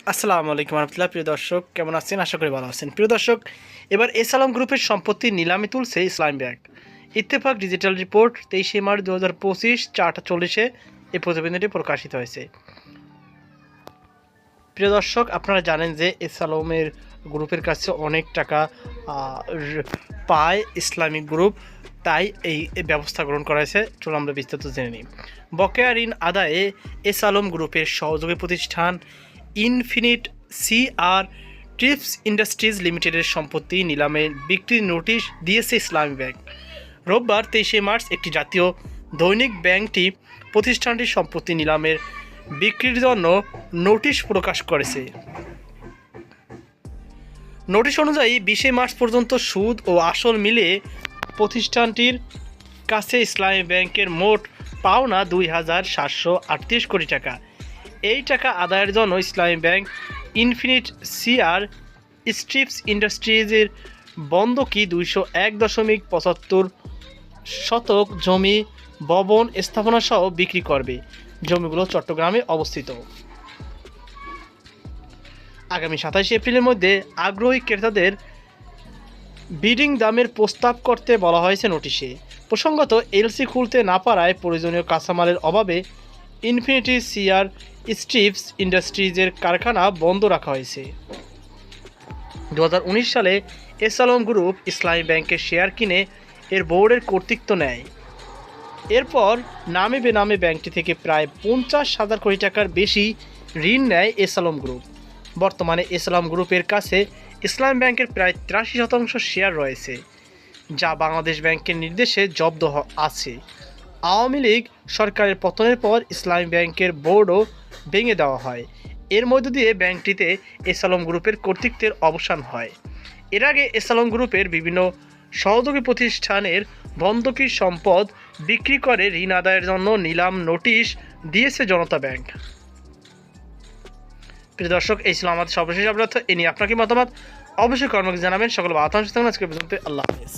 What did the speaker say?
আসসালামু আলাইকুম রহমতুল্লাহ। প্রিয় দর্শক, কেমন আছেন? আশা করি ভালো আছেন। প্রিয় দর্শক, এবার এস আলম গ্রুপের সম্পত্তি নিলামে তুলছে ইসলামী bank. Ittefaq digital report 23 March 2025 4:40 এই প্রতিবেদনটি প্রকাশিত হয়েছে। প্রিয় দর্শক, আপনারা জানেন যে এস আলমের গ্রুপের কাছে অনেক টাকা পায় ইসলামিক গ্রুপ, তাই এই ব্যবস্থা গ্রহণ করা হয়েছে। চলো আমরা বিস্তারিত জেনে নিই। বকেয়া ঋণ আদায়ে এস আলম গ্রুপের সহযোগী প্রতিষ্ঠান ইনফিনিট সিআর ট্রিপস ইন্ডাস্ট্রিজ লিমিটেডের সম্পত্তি নিলামে বিক্রির নোটিশ দিয়েছে ইসলামী ব্যাংক। রোববার 23 মার্চ একটি জাতীয় দৈনিক ব্যাংকটি প্রতিষ্ঠানটির সম্পত্তি নিলামের বিক্রির জন্য নোটিশ প্রকাশ করেছে। নোটিশ অনুযায়ী 20 মার্চ পর্যন্ত সুদ ও আসল মিলিয়ে প্রতিষ্ঠানটির কাছে ইসলামী ব্যাংকের মোট পাওনা 2,738 কোটি টাকা। এই টাকা আদায়ের জন্য ইসলামী ব্যাংক ইনফিনিট সিআর স্ট্রিপস ইন্ডাস্ট্রিজের বন্ধকি 201.75 শতক জমি, ভবন, স্থাপনা সহ বিক্রি করবে। জমিগুলো চট্টগ্রামে অবস্থিত। আগামী 27 এপ্রিলের মধ্যে আগ্রহী ক্রেতাদের বিডিং দামের প্রস্তাব করতে বলা হয়েছে নোটিশে। প্রসঙ্গত, এলসি খুলতে না পারায় প্রয়োজনীয় কাঁচামালের অভাবে ইনফিনিটি সিআর স্ট্রিপস ইন্ডাস্ট্রিজের কারখানা বন্ধ রাখা হয়েছে। 2019 সালে এস আলম গ্রুপ ইসলামী ব্যাংকের শেয়ার কিনে এর বোর্ডের কর্তৃত্ব নেয়। এরপর নামে বেনামে ব্যাংকটি থেকে প্রায় 50,000 কোটি টাকার বেশি ঋণ নেয় এস আলম গ্রুপ। বর্তমানে এস আলম গ্রুপের কাছে ইসলামী ব্যাংকের প্রায় 83% শেয়ার রয়েছে, যা বাংলাদেশ ব্যাংকের নির্দেশে জব্দ আছে। আওয়ামী লীগ সরকারের পতনের পর ইসলামী ব্যাংকের বোর্ডও ভেঙে দেওয়া হয়। এর মধ্য দিয়ে ব্যাংকটিতে এস আলম গ্রুপের কর্তৃত্বের অবসান হয়। এর আগে এস আলম গ্রুপের বিভিন্ন সহযোগী প্রতিষ্ঠানের বন্ধকি সম্পদ বিক্রি করে ঋণ আদায়ের জন্য নিলাম নোটিশ দিয়েছে জনতা ব্যাংক। প্রিয় দর্শক, এই ছিল আমাদের সর্বশেষ আপডেট। এ নিয়ে আপনার কি মতামত অবশ্যই কর্মকে জানাবেন। সকল বার্তা আজকে পর্যন্ত। আল্লাহ হাফেজ।